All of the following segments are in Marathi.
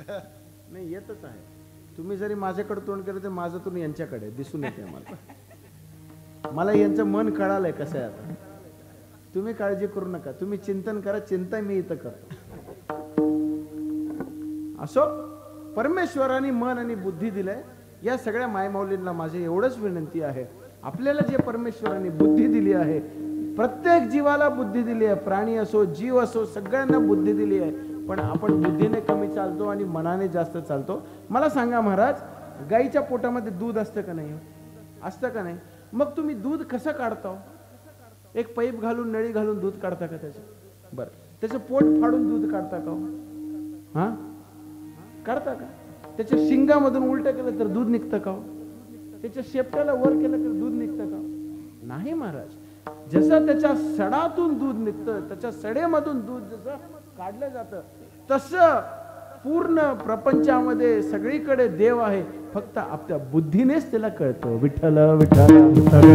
नाही येतच आहे. तुम्ही जरी माझ्याकडे तोंड केलं तर माझं तोंड यांच्याकडे दिसून येते मला. मला यांचं मन कळालंय कसं आहे आता. तुम्ही काळजी करू नका, तुम्ही चिंतन करा, चिंता मी इथं करतो. असो, परमेश्वराने मन आणि बुद्धी दिलंय. या सगळ्या मायमाऊलींना माझी एवढंच विनंती आहे, आपल्याला जे परमेश्वराने बुद्धी दिली आहे, प्रत्येक जीवाला बुद्धी दिली आहे, प्राणी असो जीव असो सगळ्यांना बुद्धी दिली आहे, पण आपण बुद्धीने कमी चालतो आणि मनाने जास्त चालतो. मला सांगा महाराज, गाईच्या पोटामध्ये दूध असतं का नाही? असतं का नाही? मग तुम्ही दूध कसं काढता? एक पाईप घालून नळी घालून दूध काढता का त्याचं? बरं, त्याचं पोट फाडून दूध काढता का? हा, काढता का? त्याच्या शिंगामधून उलट केलं तर दूध निघतं का? त्याच्या शेपटाला वर केलं तर दूध निघतं का? नाही महाराज. जसं त्याच्या सडातून दूध निघतं, त्याच्या सडेमधून दूध जसं काढलं जातं, तसं पूर्ण प्रपंचामध्ये सगळीकडे देव आहे, फक्त आपल्या बुद्धीनेच त्याला कळतं. विठ्ठल विठ्ठल विठ्ठल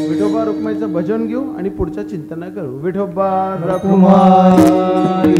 विठोबा रुक्माईचं भजन घेऊ आणि पुढच्या चिंतन करू. विठोबा रुक्माई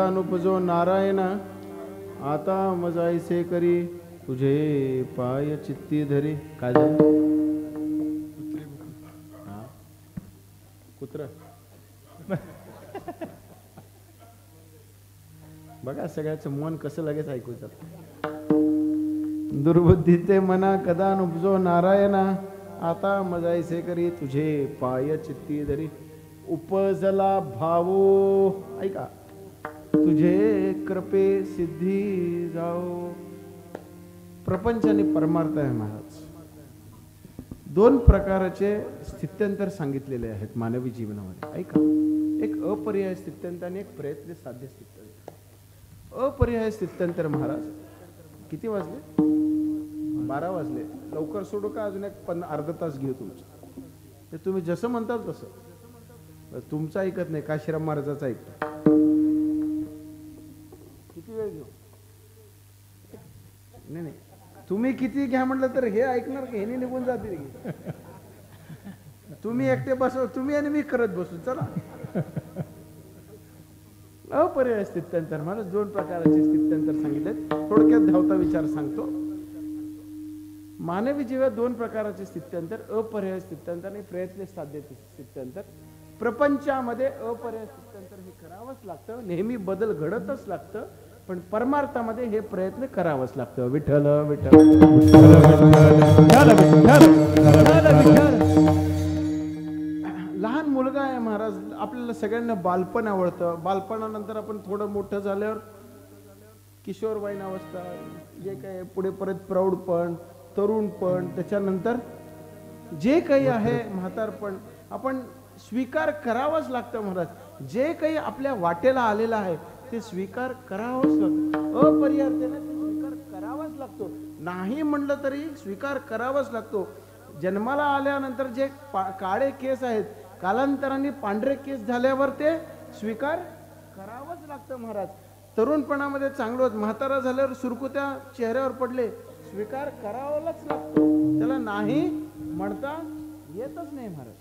अनुपजो नारायण आता मजायसे करी तुझे पाय चित्ती धरी. काय झालं? कुत्र बघा सगळ्याचं मन कसं लगेच ऐकू जात. दुर्बुद्धी ते मना कदा नुपजो नारायण आता मजायसे करी तुझे पाय चित्ती धरी. उपजला भावो ऐका तुझे कृपे सिद्धी जाओ. प्रपंच आणि परमार्थ आहे महाराज. दोन प्रकारचे स्थित्यंतर सांगितलेले आहेत मानवी जीवनामध्ये, ऐका. एक अपर्याय स्थित्यंतर आणि एक प्रयत्न साध्य स्थित्यंतर. अपर्याय स्थित्यंतर महाराज, किती वाजले? 12 वाजले. लवकर सोडू का अजून एक अर्धा तास घेऊ तुमचं? ते तुम्ही जसं म्हणताल तसं. तुमचं ऐकत नाही, काशीराम महाराजाचं ऐकतो. किती वेळ घेऊ? नाही नाही, तुम्ही किती घ्या म्हटलं तर हे ऐकणार की? हे निघून जातील. तुम्ही एकटे बसव, तुम्ही आणि मी करत बसू. चला. अपर्याय स्थित्यंतर महाराज दोन प्रकारचे स्थित्यंतर सांगितले. थोडक्यात धावता विचार सांगतो. मानवी जीवात दोन प्रकारचे स्थित्यंतर, अपर्याय स्थित्यंतर आणि प्रयत्न साध्य स्थित्यंतर. प्रपंचामध्ये अपर्याय स्थित्यंतर हे करावंच लागतं, नेहमी बदल घडतच लागतं, पण परमार्थामध्ये हे प्रयत्न करावंच लागतं. विठ्ठल विठ्ठल. लहान मुलगा आहे महाराज, आपल्याला सगळ्यांना बालपण आवडतं. बालपणानंतर आपण थोडं मोठं झाल्यावर किशोरवयीन अवस्था, जे काही पुढे परत प्रौढपण, तरुणपण, त्याच्यानंतर जे काही आहे म्हातारपण, आपण स्वीकार करावाच लागतं महाराज. जे काही आपल्या वाटेला आलेलं आहे ते स्वीकार करावाच लागतो. अपरिहार्याने ते स्वीकार करावाच लागतो. नाही म्हणलं तरी स्वीकार करावाच लागतो. जन्माला आल्यानंतर जे काळे केस आहेत, कालांतराने पांढरे केस झाल्यावर ते स्वीकार करावंच लागतं महाराज. तरुणपणामध्ये चांगलं होत, म्हातारा झाल्यावर सुरकुत्या चेहऱ्यावर पडले, स्वीकार करावाच लागतो. त्याला नाही म्हणता येतच नाही महाराज.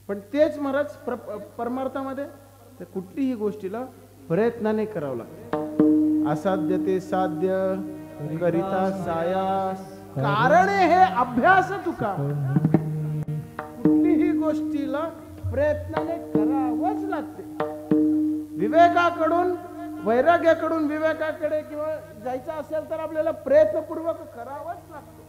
पण तेच महाराज परमार्थामध्ये तर कुठलीही गोष्टीला प्रयत्नाने करावं लागतं. असाध्य ते साध्य करिता सायास, कारण हे अभ्यास तुका. कुठलीही गोष्टीला प्रयत्नाने करावंच लागते. विवेकाकडून वैराग्याकडून विवेकाकडे किंवा जायचं असेल तर आपल्याला प्रयत्नपूर्वक करावाच लागतो.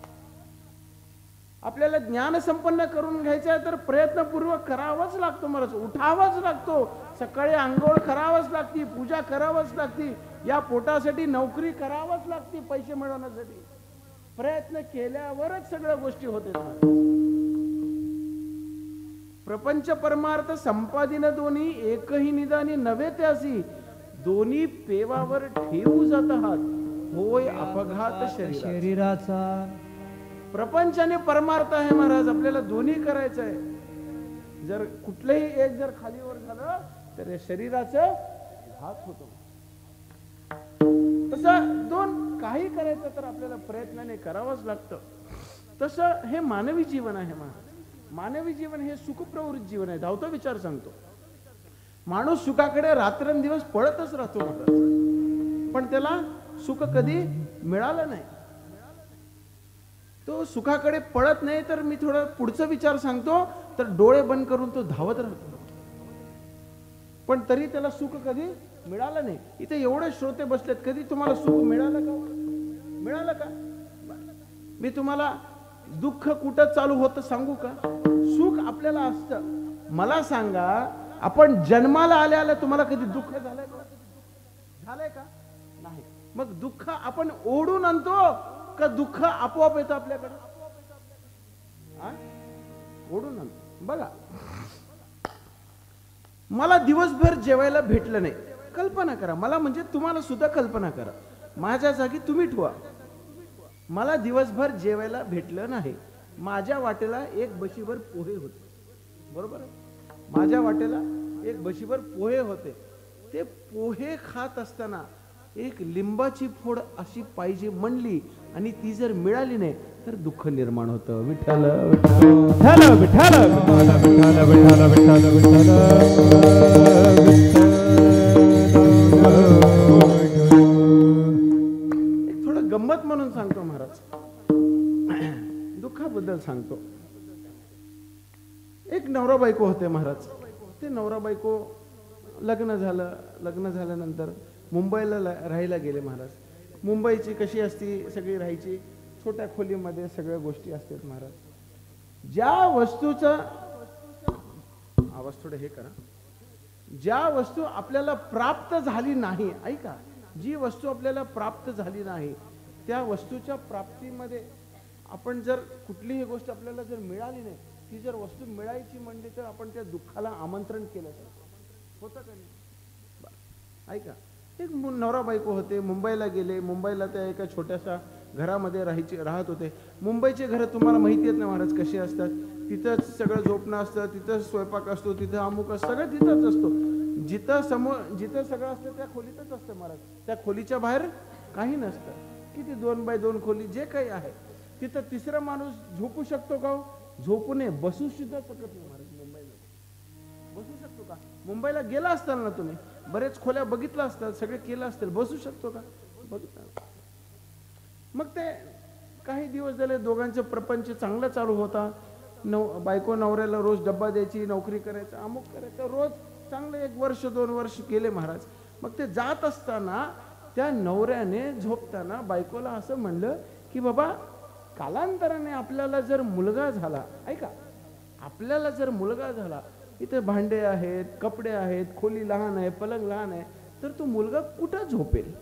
आपल्याला ज्ञान संपन्न करून घ्यायचं आहे तर प्रयत्नपूर्वक करावाच लागतो महाराज. उठावाच लागतो. सकाळी आंघोळ करावंच लागते, पूजा करावंच लागते, या पोटासाठी नोकरी करावंच लागते, पैसे मिळवण्यासाठी. प्रयत्न केल्यावरच सगळ्या गोष्टी होते. प्रपंच परमार्थ संपादिन दोन्ही एकही निदानी नव्हे त्यासी, दोन्ही पेवावर ठेवू जात आहात, होय अपघात शरीराचा. प्रपंच आणि परमार्थ आहे महाराज, आपल्याला दोन्ही करायचं आहे. जर कुठलंही एक जर खालीवर झालं तर शरीराचं घात होतो. तसं दोन काही करायचं तर आपल्याला प्रयत्नाने करावंच लागतं. तसं हे मानवी जीवन आहे महाराज. मानवी जीवन हे सुखप्रवृत्त जीवन आहे. धावता विचार सांगतो. माणूस सुखाकडे रात्रंदिवस पळतच राहतो महाराज, पण त्याला सुख कधी मिळालं नाही. तो सुखाकडे पळत नाही. तर मी थोडं पुढचा विचार सांगतो. तर डोळे बंद करून तो धावत राहतो, पण तरी त्याला सुख कधी मिळालं नाही. इथे एवढे श्रोते बसलेत, कधी तुम्हाला सुख मिळालं का? मिळालं का? मी तुम्हाला दुःख कुठं चालू होतं सांगू का? सुख आपल्याला असतं. मला सांगा, आपण जन्माला आल्या तुम्हाला कधी दुःख झालंय का? झालंय का? नाही. मग दुःख आपण ओढून आणतो का दुःख आपोआप येतं आपल्याकडे? ओढून आणतो. बघा, मला दिवसभर जेवायला भेटलं नाही. कल्पना करा, मला म्हणजे तुम्हाला सुद्धा कल्पना करा, माझ्या जागी तुम्ही ठेवा. मला दिवसभर जेवायला भेटलं नाही. माझ्या वाटेला एक बशीभर पोहे होते, बरोबर आहे? माझ्या वाटेला एक बशीभर पोहे होते. ते पोहे खात असताना एक लिंबाची फोड अशी पाहिजे म्हणली आणि ती जर मिळाली नाही तर दुःख निर्माण होतं. विठ्ठल विठ्ठल विठ्ठल एक थोडं गंमत म्हणून सांगतो महाराज, दुःखाबद्दल सांगतो. एक नवरा बायको होते महाराज. ते नवरा बायको लग्न झालं. लग्न झाल्यानंतर मुंबईला राहायला गेले महाराज. मुंबईची कशी असती, सगळी राहायची छोट्या खोलीमध्ये, सगळ्या गोष्टी असतात महाराज. ज्या वस्तूचा आवाज थोडं हे करा, ज्या वस्तू आपल्याला प्राप्त झाली नाही, ऐका, जी वस्तू आपल्याला प्राप्त झाली नाही त्या वस्तूच्या प्राप्तीमध्ये आपण जर कुठलीही गोष्ट आपल्याला जर मिळाली नाही, ती जर वस्तू मिळायची म्हणली तर आपण त्या दुःखाला आमंत्रण केलं होतं का नाही? ऐका, एक नवरा बायको होते, मुंबईला गेले. मुंबईला त्या एका छोट्याशा घरामध्ये राहत होते. मुंबईचे घरं तुम्हाला माहिती आहेत ना महाराज कशी असतात. तिथंच सगळं झोपणं असतं, तिथंच स्वयंपाक असतो, तिथं अमुक असतं, सगळं तिथंच असतो. जिथं सगळं असतं त्या खोलीतच असतं महाराज. त्या खोलीच्या बाहेर काही नसतं. किती 2 बाय 2 खोली जे काही आहे तिथं तिसरा माणूस झोपू शकतो का? झोपू नये, बसू सुद्धा शकत नाही महाराज. मुंबईला बसू शकतो का? मुंबईला गेला असताल ना तुम्ही, बरेच खोल्या बघितल्या असतात, सगळे केलं असतील, बसू शकतो का? बघितलं. मग ते काही दिवस झाले दोघांचे प्रपंच चांगला चालू होता. बायको नवऱ्याला रोज डब्बा द्यायची, नोकरी करायचं, अमुक करायचं, रोज चांगलं 1 वर्ष 2 वर्ष गेले महाराज. मग ते जात असताना त्या नवऱ्याने झोपताना बायकोला असं म्हणलं की बाबा, कालांतराने आपल्याला जर मुलगा झाला, ऐका, आपल्याला जर मुलगा झाला, इथे भांडे आहेत, कपडे आहेत, खोली लहान आहे, पलंग लहान आहे, तर तो मुलगा कुठं झोपेल?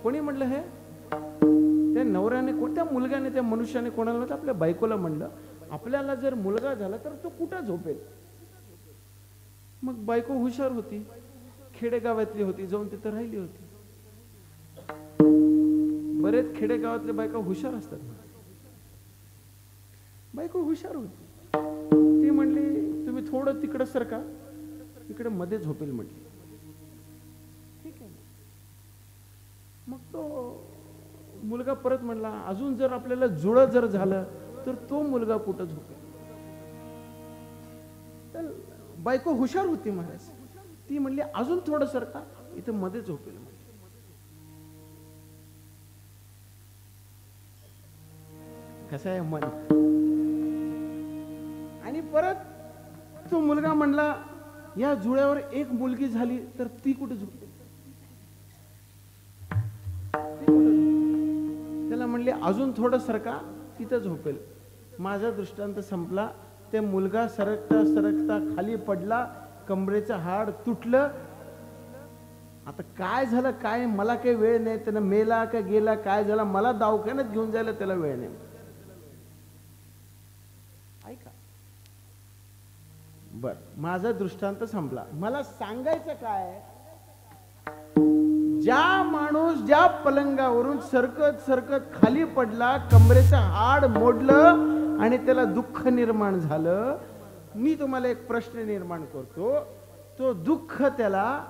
कोणी म्हणलं हे? त्या नवऱ्याने, कोणत्या मुलग्याने, त्या मनुष्याने कोणाला म्हणलं? आपल्या बायकोला म्हणलं, आपल्याला जर मुलगा झाला तर तो कुठं झोपेल? मग बायको हुशार होती, खेडेगावातली होती, जाऊन तिथं राहिली होती. बरेच खेडेगावातले बायका हुशार असतात. बायको हुशार होती. ती म्हणली, तुम्ही थोडं तिकडं सरका, इकडे मध्ये झोपेल म्हटली. ठीक आहे. मग तो मुलगा परत म्हणला, अजून जर आपल्याला जुळं जर झालं तर तो मुलगा कुठं झोपेल? तर बायको हुशार होती महाराज. ती म्हणली, अजून थोडं सरका, इथं मध्ये झोपेल. कसं आहे मन. आणि परत तो मुलगा म्हणला, या जुळ्यावर एक मुलगी झाली तर ती कुठे झोपेल? त्याला म्हणले, अजून थोडं सरका, तिथं झोपेल. माझा दृष्टांत संपला. ते मुलगा सरकता सरकता खाली पडला, कमरेचं हाड तुटलं. आता काय झालं काय, मला काही वेळ नाही. त्यानं मेला का गेला, काय झाला, मला दवाखान्यात घेऊन जायला त्याला वेळ नाही. ऐका, बर, माझा दृष्टांत संपला. मला सांगायचं काय, ज्या माणूस ज्या पलंगावरून सरकत सरकत खाली पडला, कमरेचं हाड मोडलं आणि त्याला दुःख निर्माण झालं, मी तुम्हाला एक प्रश्न निर्माण करतो, तो दुःख त्याला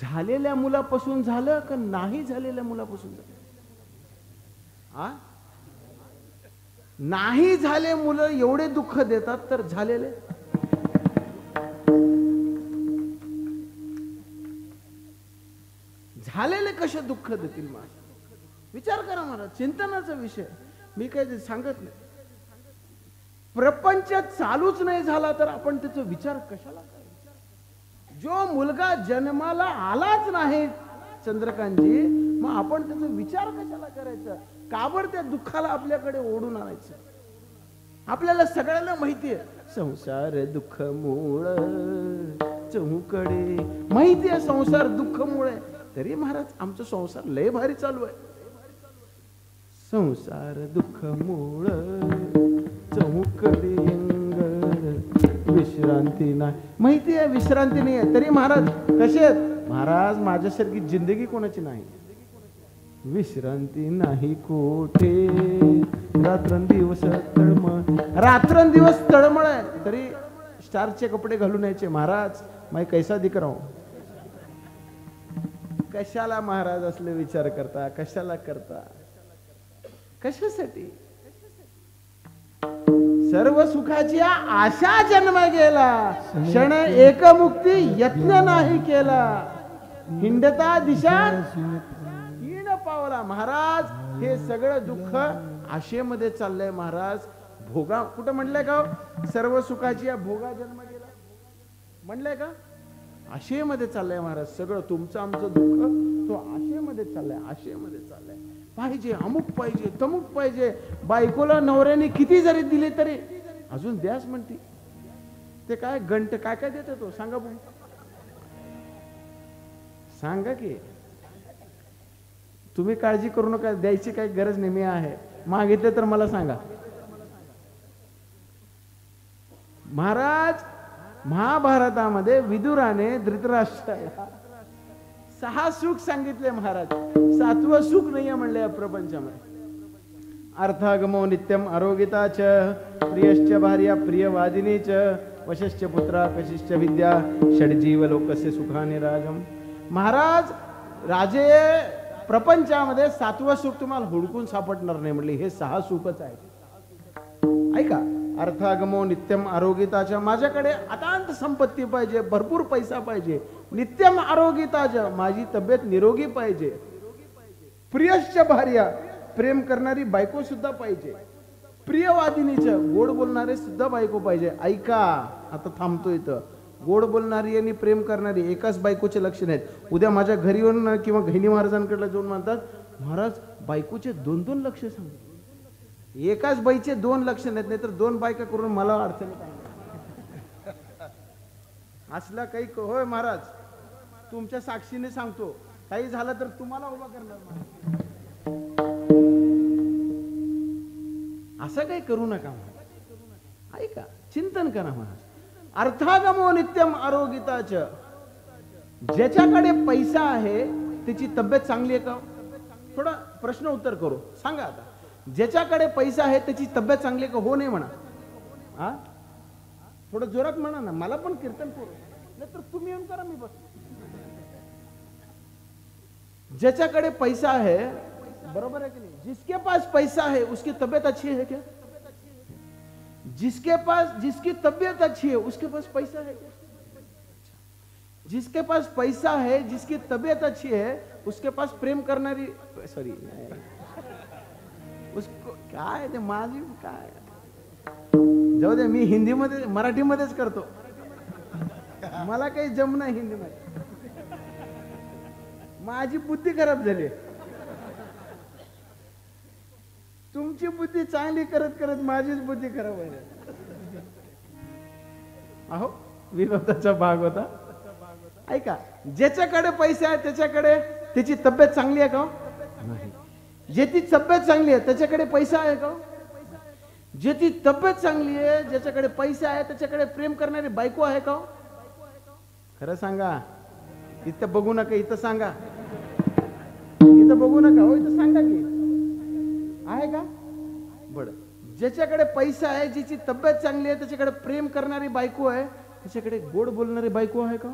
झालेल्या मुलापासून झालं का नाही झालेल्या मुलापासून झालं? नाही झाले मुलं एवढे दुःख देतात, तर झालेले कसे दुःख देतील? विचार करा मला, चिंतनाचा विषय. मी काही सांगत नाही. प्रपंच चालूच नाही झाला तर आपण त्याचा विचार कशाला करायचा? जो मुलगा जन्माला आलाच नाही चंद्रकांतजी, मग आपण त्याचा विचार कशाला करायचा? का बरं त्या दुःखाला आपल्याकडे ओढून आणायचं? आपल्याला सगळ्यांना माहितीये, संसार दुःख मूळ चहूकडे. माहितीये संसार दुःख मूळ आहे, तरी महाराज आमचा संसार लय भारी चालू आहे. संसार दुःख मूळ चहूकडे अंगण, विश्रांती नाही. माहिती आहे विश्रांती नाही आहे, तरी महाराज कसे आहेत? महाराज माझ्यासारखी जिंदगी कोणाची नाही. विश्रांती नाही कोठे, रात्रंदिवस तळमळ. रात्रंदिवस तळमळ आहे, तरी स्टारचे कपडे घालून यायचे. महाराज मैं कैसा दिख रहा हूं? कशाला महाराज असले विचार करता? कशाला करता? कशासाठी? सर्व सुखाची आशा जन्म गेला, क्षण एकमुक्ती यत्न नाही केला. हिंडता दिशा हीन पावला. महाराज हे सगळं दुःख आशेमध्ये चाललंय महाराज. भोगा कुठं म्हणलंय का? सर्व सुखाची भोगा जन्म गेला म्हणलंय का? आशेमध्ये चाललंय महाराज. सगळं तुमचं आमचं दुःख तो आशेमध्ये चाललंय, आशेमध्ये चाललंय. पाहिजे अमुक पाहिजे तमुक पाहिजे. बायकोला नवऱ्याने किती जरी दिले तरी अजून द्यास म्हणती. ते काय गंट काय काय देतो तो? सांगा बघू, सांगा की. तुम्ही काळजी करू नका, द्यायची काही गरज नाही, मी आहे. मागितले तर मला सांगा. महाराज, महाभारतामध्ये विदुराने धृतराष्ट्राला 6 सुख सांगितले महाराज. 7वं सुख नाहीये म्हणले या प्रपंचामध्ये. अर्थागमो नित्यम आरोगिताच, प्रियश्च भार्या प्रियवादिनीच, वशश्च पुत्रा कशिश्च विद्या, षड्जीव लोकस्य सुखानि राजम. महाराज, राजे, प्रपंचामध्ये 7वं सुख तुम्हाला हुडकून सापडणार नाही म्हणले. हे 6 सुखच आहेत. ऐका, अर्थागमो नित्यम आरोगिताच्या, माझ्याकडे अतांत संपत्ती पाहिजे, भरपूर पैसा पाहिजे. नित्यम आरोगिताच्या, माझी तब्येत निरोगी पाहिजे. प्रियश्च भार्या, प्रेम करणारी बायको सुद्धा पाहिजे. प्रियवादिनीचं, गोड बोलणारे सुद्धा बायको पाहिजे. ऐका, आता थांबतो इथं. गोड बोलणारी आणि प्रेम करणारी एकाच बायकोचे लक्षण आहेत. उद्या माझ्या घरी येऊन किंवा गहिनी महाराजांकडे जाऊन म्हणतात, महाराज बायकोचे 2-2 लक्ष सांगतात. एकाच बाईचे 2 लक्षण आहेत, नाही तर 2 बायका करून मला अडचण असला काही. होय महाराज, तुमच्या साक्षीने सांगतो, काही झालं तर तुम्हाला उभा करणार. असं काही करू नका महाराज. ऐका, चिंतन करा महाराज. अर्थागमो नित्यम आरोगिताच, ज्याच्याकडे पैसा आहे त्याची तब्येत चांगली आहे का? थोडा प्रश्न उत्तर करू, सांगा आता. ज्याच्याकडे पैसा आहे त्याची तब्येत चांगली आहे का? हो नाही म्हणा. हा, थोडं जोरात म्हणा ना, मला पण कीर्तन करू. नाही तर तुम्ही येऊन करा, मी बस. ज्याच्याकडे पैसा है, बरोबर है कि नहीं? जिसके पास पैसा है उसकी तबीयत अच्छी है क्या? जिसकी तबीयत अच्छी है उसके पास पैसा है क्या? जिसके पास पैसा है, जिसकी तबीयत अच्छी है, उसके पास प्रेम करणारी, सॉरी, उसको काय ते माझी काय, जाऊ दे, मी हिंदीमध्ये मराठीमध्येच करतो. मला काही जम नाही हिंदीमध्ये. माझी बुद्धी खराब झाली. तुमची बुद्धी चांगली करत करत माझीच बुद्धी खराब व्हायला. अहो, विनोदाचा भाग होता. ऐका, ज्याच्याकडे पैसा आहे त्याच्याकडे त्याची तब्येत चांगली आहे का? नाही. ज्याची तब्येत चांगली आहे त्याच्याकडे पैसा आहे का? ज्याची तब्येत चांगली आहे, ज्याच्याकडे पैसा आहे त्याच्याकडे प्रेम करणारी बायको आहे का? खरं सांगा. इथं बघू नका, इथं सांगा. इथं बघू नका, हो इथं सांगा की आहे का? बरं, ज्याच्याकडे पैसा आहे, ज्याची तब्येत चांगली आहे, त्याच्याकडे प्रेम करणारी बायको आहे, त्याच्याकडे गोड बोलणारी बायको आहे का?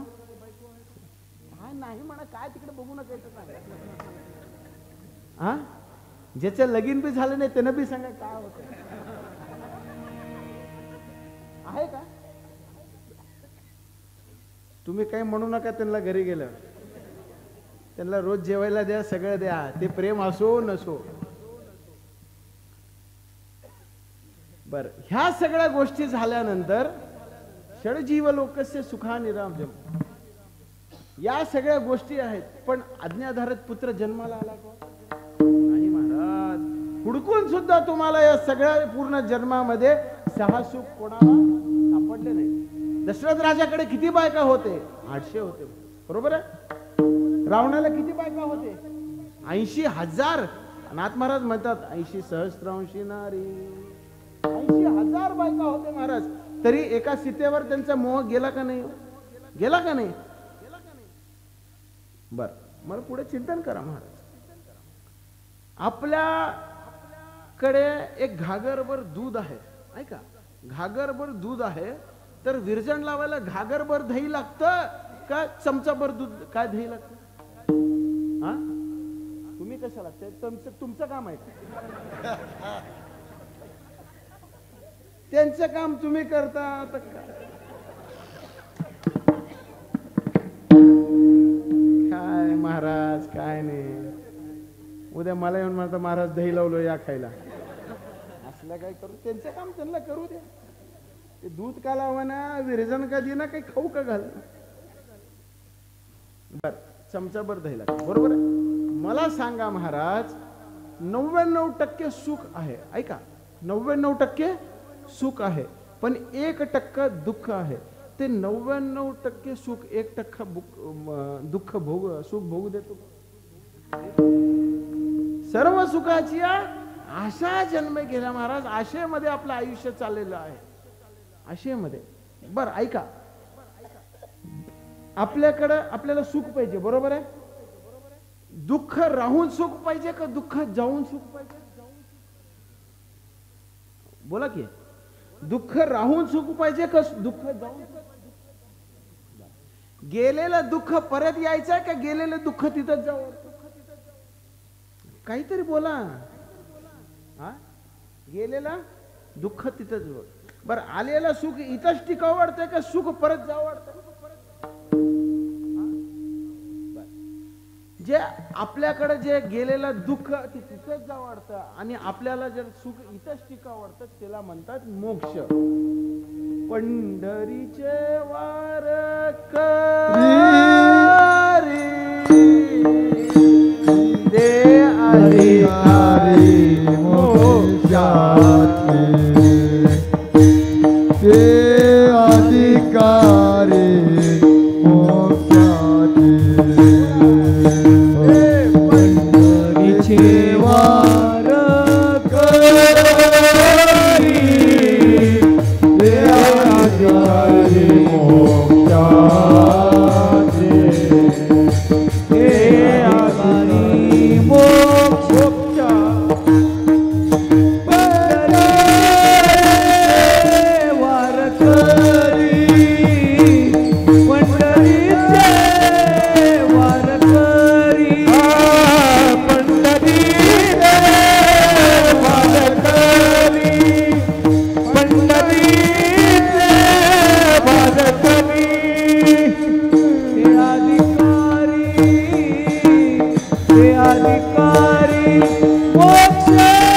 काय नाही म्हणा, काय तिकडे बघू नका, इथं सांगा. हा, ज्याचं लगीन बी झालं नाही त्यानं बी सांगा काय होत आहे का? तुम्ही काही म्हणू नका त्यांना. घरी गेलं त्यांना रोज जेवायला द्या, सगळं द्या, ते प्रेम असो नसो. बर, ह्या सगळ्या गोष्टी झाल्यानंतर षडजीव लोकस्य सुखानि राजम, या सगळ्या गोष्टी आहेत. पण आज्ञाधारक पुत्र जन्माला आला का? नाही महाराज. हुडकून सुद्धा तुम्हाला या सगळ्या पूर्ण जन्मामध्ये 6 सुख कोणाला सापडले नाही. दशरथ राजाकडे किती बायका होते? 800 होते, बरोबर आहे. रावणाला किती बायका होते? 80,000. नाथ महाराज म्हणतात 80 सहस्रांशी नारी, 80,000 बायका होते महाराज. तरी एका सीतेवर त्यांचा मोह गेला का नाही? गेला का नाही? बर, मला पुढे चिंतन करा महाराज. आपल्याकडे एक घागरभर दूध आहे. ऐका, घागरभर दूध आहे, तर विरजण लावायला घागरभर दही लागतं का चमचाभर दूध? काय दही लागतं? हा, तुम्ही कसं लागतं? तुमचं काम आहे का? त्यांचं काम तुम्ही करता तर काय महाराज, काय नाही. उद्या मला येऊन म्हणता महाराज दही लावलो या खायला. असलं काय करू? त्यांचं काम त्यांना करू द्या. ते दूध का लावना, विरजण का देना, काही खाऊ का घाल. बर, चमचाभर दही लागतं, बरोबर आहे. मला सांगा महाराज, 99% सुख आहे. ऐका, 99% सुख आहे, पण 1% दुःख आहे. ते 99% सुख 1% दुःख सुख भोगू देतो. सर्व सुखाची आशा जन्म गेला महाराज. आशेमध्ये आपलं आयुष्य चाललेलं आहे. आशेमध्ये. बर ऐका, आपल्याला सुख पाहिजे, बरोबर आहे. दुःख राहून सुख पाहिजे का दुःख जाऊन सुख पाहिजे? बोला की, दुःख राहून सुख पाहिजे का दुःख जाऊन? गेलेलं दुःख परत यायचं का गेलेलं दुःख तिथंच जावं? काहीतरी बोला. हा, गेलेला दुःख तिथंच जावं. बर, आलेलं सुख इथंच टिकावं वाटतंय का सुख परत जावं वाटतं? जे आपल्याकडे जे गेलेलं दुःख ते तिथंच जावं वाटतं आणि आपल्याला जर सुख इथंच टिकावं वाटतं त्याला म्हणतात मोक्ष. पंढरीचे वारकरी दे अधिकारी मोक्षाचे, ते अधिकारी मोक्षाचे. पंढरीचे वारकरी ते अधिकारी मोक्षाचे,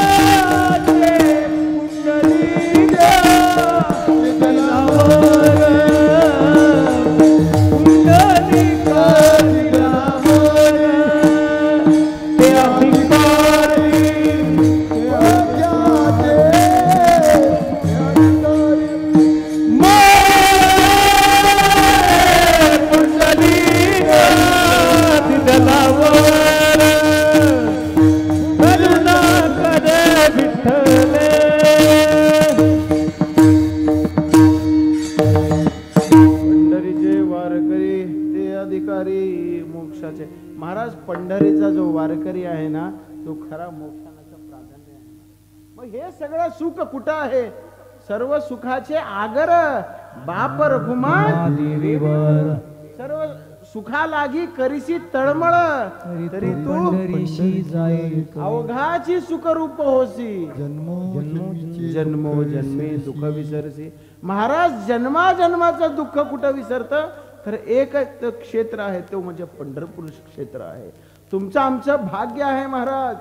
ते अधिकारी मोक्षाचे. महाराज, पंढरीचा जो वारकरी आहे ना तो खरा मोक्षाचं प्राधान्य आहे. मग हे सगळं सुख कुठं आहे? सर्व सुखाचे आगर बाप रघुमा देवीवर. सर्व सुखा लागी करीसी तळमळ तरी तू अवघाची सुखरूप होसी. जन्मोजन्मी दुःख विसरसी. महाराज, जन्माचं दुःख कुठं विसरत? तर एक क्षेत्र आहे, तो म्हणजे पंढरपूर क्षेत्र आहे. तुमचं आमचं भाग्य आहे महाराज.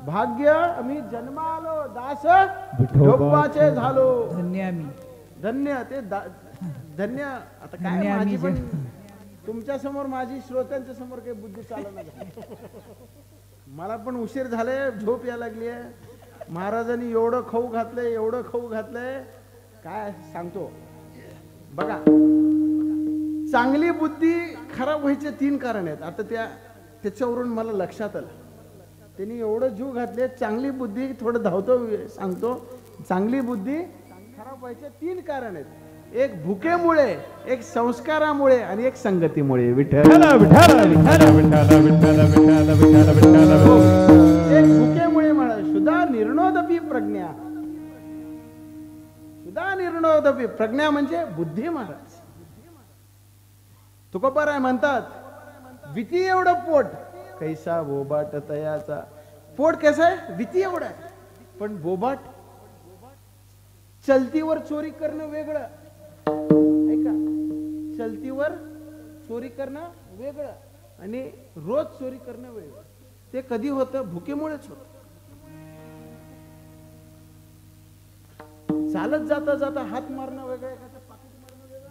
भाग्य. आम्ही जन्म आलो दास विठोबाचे झालो. धन्य आम्ही. धन्य ते धन्य. आता काय माझी पण तुमच्या समोर, माझी श्रोत्यांच्या समोर काही बुद्धी चालणार. मला पण उशीर झाले, झोप यायला लागली आहे. महाराजांनी एवढं खाऊ घातलंय, एवढं खाऊ घातलंय, काय सांगतो बघा. चांगली बुद्धी खराब व्हायचे 3 कारण आहेत. आता त्याच्यावरून मला लक्षात आलं. त्यांनी एवढं जीव घातले. चांगली बुद्धी, थोडं धावतो सांगतो. चांगली बुद्धी खराब व्हायचे 3 कारण आहेत. एक भुकेमुळे, एक संस्कारामुळे आणि एक संगतीमुळे. विठ्ठल एक भुकेमुळे म्हणा. सुधा निर्णोदपी प्रज्ञा. सुधा निर्णोदपी प्रज्ञा म्हणजे बुद्धी महाराज. तुकोबाराय म्हणतात, विती एवढं पोट कैसा बोबाट तयाचा. पोट कसं आहे? विती एवढं आहे, पण बोबाट. चलतीवर चोरी करणं वेगळं, ऐका, चलतीवर चोरी करणं वेगळं आणि रोज चोरी करणं वेगळं. ते कधी होतं? भुकेमुळेच होतं. चालत जाता जाता हात मारणं वेगळं, एखादं पाकिट मारणं वेगळं.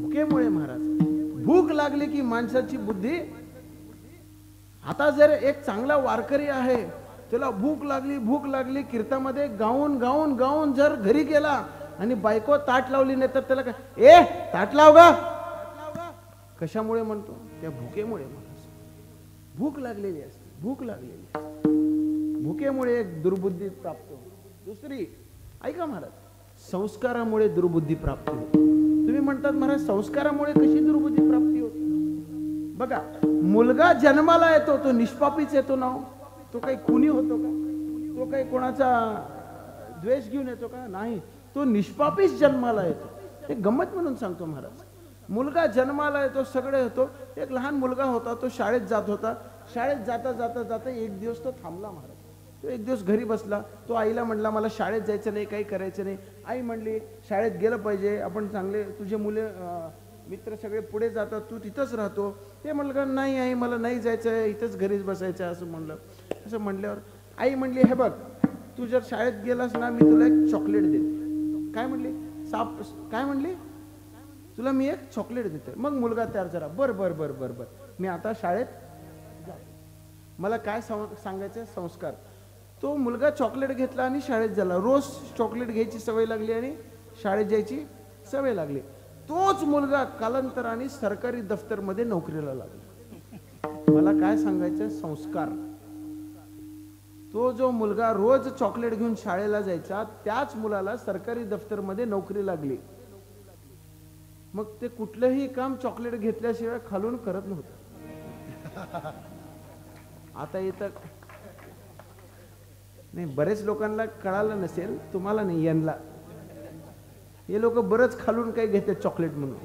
भुकेमुळे महाराज. भूक लागली की माणसाची बुद्धी. आता जर एक चांगला वारकरी आहे, त्याला भूक लागली कीर्तनामध्ये गाऊन गाऊन गाऊन जर घरी गेला आणि बायको ताट लावली नाही तर त्याला काय, ए ताट लाव गा, कशामुळे म्हणतो? त्या भुकेमुळे महाराज. भूक लागलेली असते, भूक लागलेली असते. भुकेमुळे एक दुर्बुद्धी प्राप्त होते. दुसरी ऐका महाराज, संस्कारामुळे दुर्बुद्धी प्राप्त होते. तुम्ही म्हणतात महाराज संस्कारामुळे कशी दुर्बुद्धी प्राप्ती होते? बघा, मुलगा जन्माला येतो तो निष्पापीच येतो ना? तो काही खुनी होतो का? तो काही कोणाचा द्वेष घेऊन येतो का? नाही, तो निष्पापीच जन्माला येतो. हे गंमत म्हणून सांगतो महाराज. मुलगा जन्माला येतो, सगळे होतो. एक लहान मुलगा होता, तो शाळेत जात होता. शाळेत जाता जाता जाता एक दिवस तो थांबला महाराज. तो एक दिवस घरी बसला. तो आईला म्हणला मला शाळेत जायचं नाही, काही करायचं नाही. आई म्हणली शाळेत गेलं पाहिजे, आपण चांगले, तुझे मुले मित्र सगळे पुढे जातात, तू तिथंच राहतो. ते म्हणलं नाही आई मला नाही जायचं आहे, इथंच घरीच बसायचं आहे असं म्हणलं. असं म्हणल्यावर आई म्हणली हे बघ, तू जर शाळेत गेलास ना मी तुला एक चॉकलेट देते. काय म्हणली? काय म्हणली? तुला मी एक चॉकलेट देते. मग मुलगा तयार झाला. बर बर बर बर बर मी आता शाळेत जातो. मला काय सांगायचं? संस्कार. तो मुलगा चॉकलेट घेतला आणि शाळेत झाला. रोज चॉकलेट घ्यायची सवय लागली आणि शाळेत जायची सवय लागली. तोच मुलगा कालांतराने सरकारी दफ्तरमध्ये नोकरीला लागला. मला काय सांगायचं? संस्कार. तो जो मुलगा रोज चॉकलेट घेऊन शाळेला जायचा, त्याच मुलाला सरकारी दफ्तरमध्ये नोकरी लागली. मग ते कुठलंही काम चॉकलेट घेतल्याशिवाय खालून करत नव्हतं. आता येतं नाही, बरेच लोकांना कळालं नसेल, तुम्हाला नाही, यांना. हे लोक बरंच खालून काही घेतात चॉकलेट म्हणून.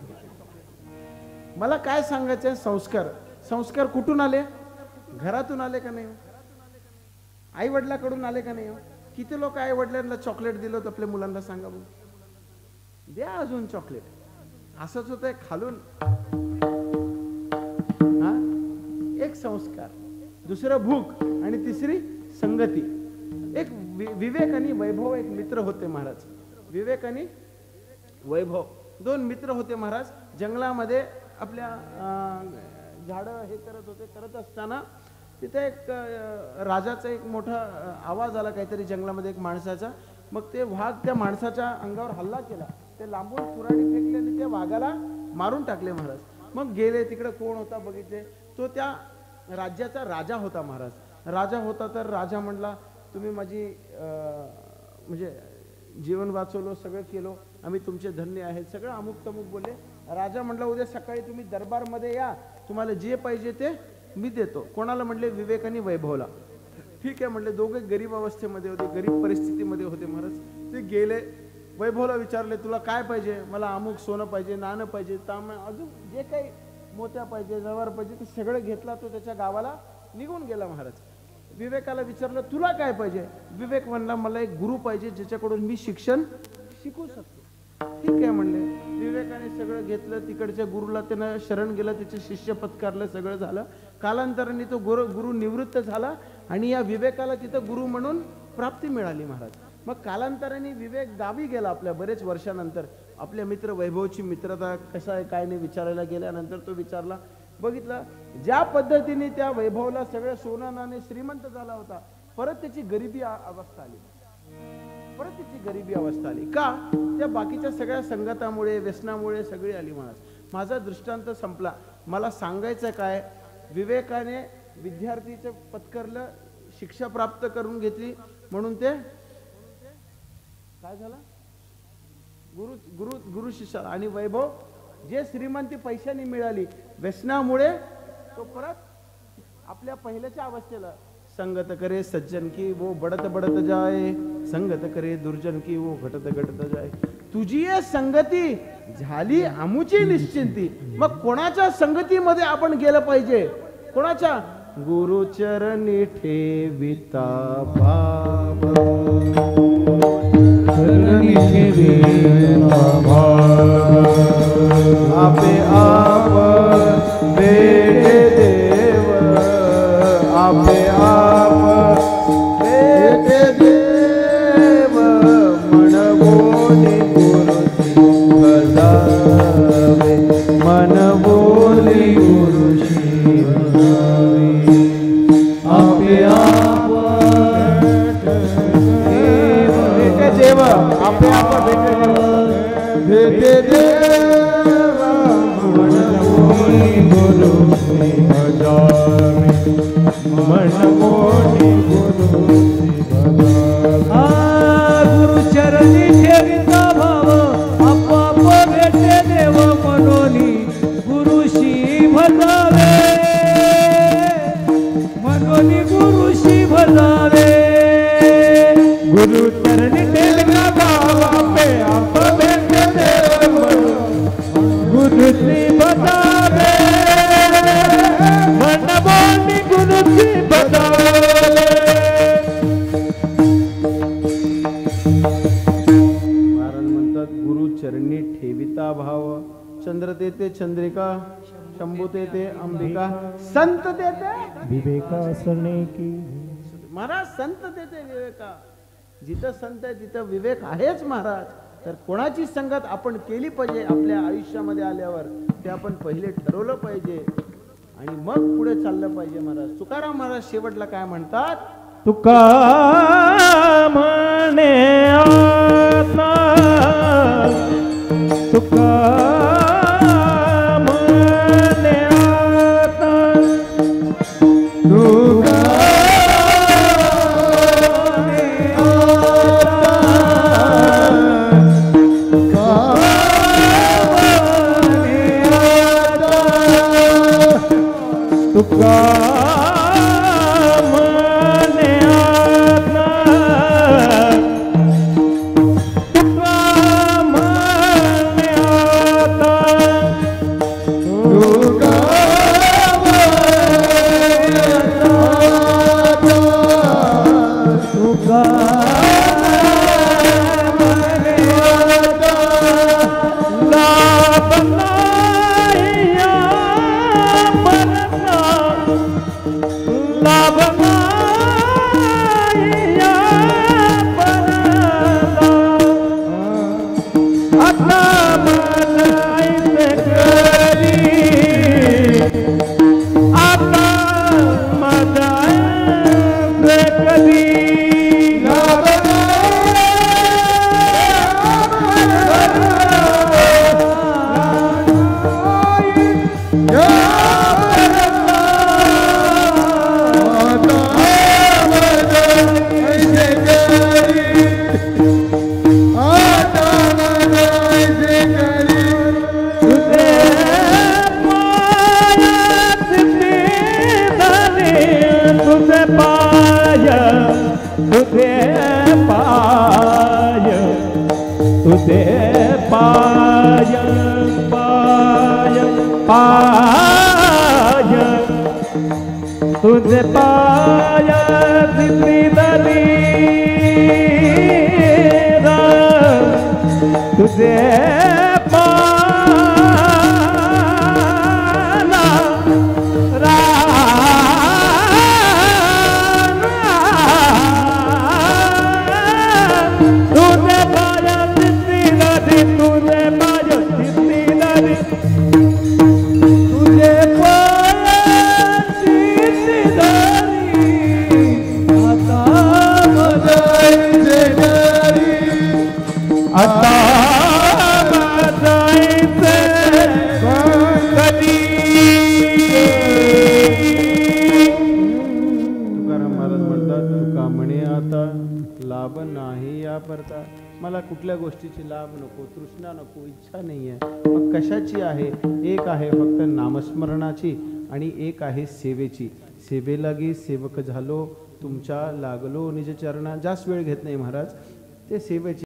मला काय सांगायचं? संस्कार. संस्कार कुठून आले? घरातून आले का नाही? आई वडिलाकडून आले का नाही? किती लोक आई वडिलांना चॉकलेट दिलं होतं आपल्या मुलांना? सांगा बघू. द्या अजून चॉकलेट. असंच होतंय खालून. हा, एक संस्कार, दुसरं भूक आणि तिसरी संगती. एक विवेक आणि वैभव एक मित्र होते महाराज. विवेक आणि वैभव दोन मित्र होते महाराज. जंगलामध्ये आपल्या झाडं हे करत होते. करत असताना तिथे एक राजाचा एक मोठा आवाज आला काहीतरी जंगलामध्ये एक माणसाचा. मग ते वाघ त्या माणसाच्या अंगावर हल्ला केला. ते लांबून कुऱ्हाडी फेकले आणि त्या वाघाला मारून टाकले महाराज. मग गेले तिकडे कोण होता बघितले. तो त्या राज्याचा राजा होता महाराज. राजा होता तर राजा म्हणला तुम्ही माझी म्हणजे जीवन वाचवलं, सगळं केलं, आम्ही तुमचे धन्य आहेत, सगळं अमुक तमुक बोलले. राजा म्हणला उद्या सकाळी तुम्ही दरबारमध्ये या, तुम्हाला जे पाहिजे ते मी देतो. कोणाला म्हणले? विवेक आणि वैभवला. ठीक आहे म्हणले. दोघे गरीब अवस्थेमध्ये होते, गरीब परिस्थितीमध्ये होते महाराज. ते गेले. वैभवला विचारले तुला काय पाहिजे? मला अमुक सोनं पाहिजे, नाणं पाहिजे, तांब, अजून जे काही मोत्या पाहिजे, जवार पाहिजे, ते सगळं घेतला. तो त्याच्या गावाला निघून गेला महाराज. विवेकाला विचारलं तुला काय पाहिजे? विवेक म्हणला मला एक गुरु पाहिजे ज्याच्याकडून मी शिक्षण शिकू शकतो. ठीक आहे म्हणले. विवेकाने सगळं घेतलं. तिकडच्या गुरुला त्यानं शरण गेलं, त्याचे शिष्य पत्कारलं, सगळं झालं. कालांतराने तो गुरु निवृत्त झाला आणि या विवेकाला तिथं गुरु म्हणून प्राप्ती मिळाली महाराज. मग कालांतराने विवेक गावी गेला आपल्या बरेच वर्षानंतर. आपल्या मित्र वैभवची मित्रता कसा आहे काय नाही विचारायला गेल्यानंतर तो विचारला, बघितलं ज्या पद्धतीने त्या वैभवला सगळं सोनं नाणे श्रीमंत झाला होता, परत त्याची गरिबी अवस्था आली. परत त्याची गरिबी अवस्था आली का? त्या बाकीच्या सगळ्या संगतामुळे, व्यसनामुळे सगळी आली महाराज. माझा दृष्टांत संपला. मला सांगायचं काय? विवेकाने विद्यार्थीचं पत्करलं, शिक्षा प्राप्त करून घेतली, म्हणून ते काय झालं? गुरु गुरु गुरु शिष्य. आणि वैभव जे श्रीमंती पैशाने मिळाली, व्यसनामुळे तो परत आपल्या पहिल्याच्या अवस्थेला. संगत करे सज्जन की वो बढत बढत जाए, संगत करे दुर्जन की वो घटत घटत जाए. तुझी संगती झाली आमुची निश्चिंती. मग कोणाच्या संगतीमध्ये आपण गेलं पाहिजे? कोणाच्या? गुरुचरणी ठेविता भाव, आपे आप बेटे देव, आपे आप बेटे देव, मन बोली गुरु जावे, मन बोली गुरु आपे आप बेटे देव, आपे आप बेटे देव, बेटे देव, मन बोली गुरुश्री भजावे मन मोनी गुरुश्री भजावे गुरुचरणी ठेविता भाव आपोआप भेटे देव मनोनी गुरुशी भजावे मनोनी गुरुशी भजावे गुरुचरणी ठेविता भाव आपोआप भेटे देव गुरुश्री भजावे मन मोनी गुरुश्री भजावे चरणी ठेविता भाव चंद्र तेते चंद्रिका शंभू तेते अंबिका संत देते विवेकासने की महाराज संत देते विवेका जिथं संत आहे तिथं विवेक आहेच महाराज तर कोणाची संगत आपण केली पाहिजे आपल्या आयुष्यामध्ये आल्यावर ते आपण पहिले ठरवलं पाहिजे आणि मग पुढे चाललं पाहिजे महाराज तुकाराम महाराज शेवटला काय म्हणतात तुका म्हणे आता तुका म्हणे आता तुका तुका तुझे पाया जिंदगी दलीरा तुझे पाला तुझे पाया जिंदगी दली तुझे पाया जिंदगी दली तुझे आता बजायचे कधी तुकाराम महाराज म्हणतात तुका म्हणे आता लाभ नाही या परता मला कुठल्या गोष्टीची लाभ नको तृष्णा नको इच्छा नाही आहे मग कशाची आहे एक आहे फक्त नामस्मरणाची आणि एक आहे सेवेची सेवेलागी सेवक झालो तुमच्या लागलो निज चरणा जास्त वेळ घेत नाही महाराज ते सेवेची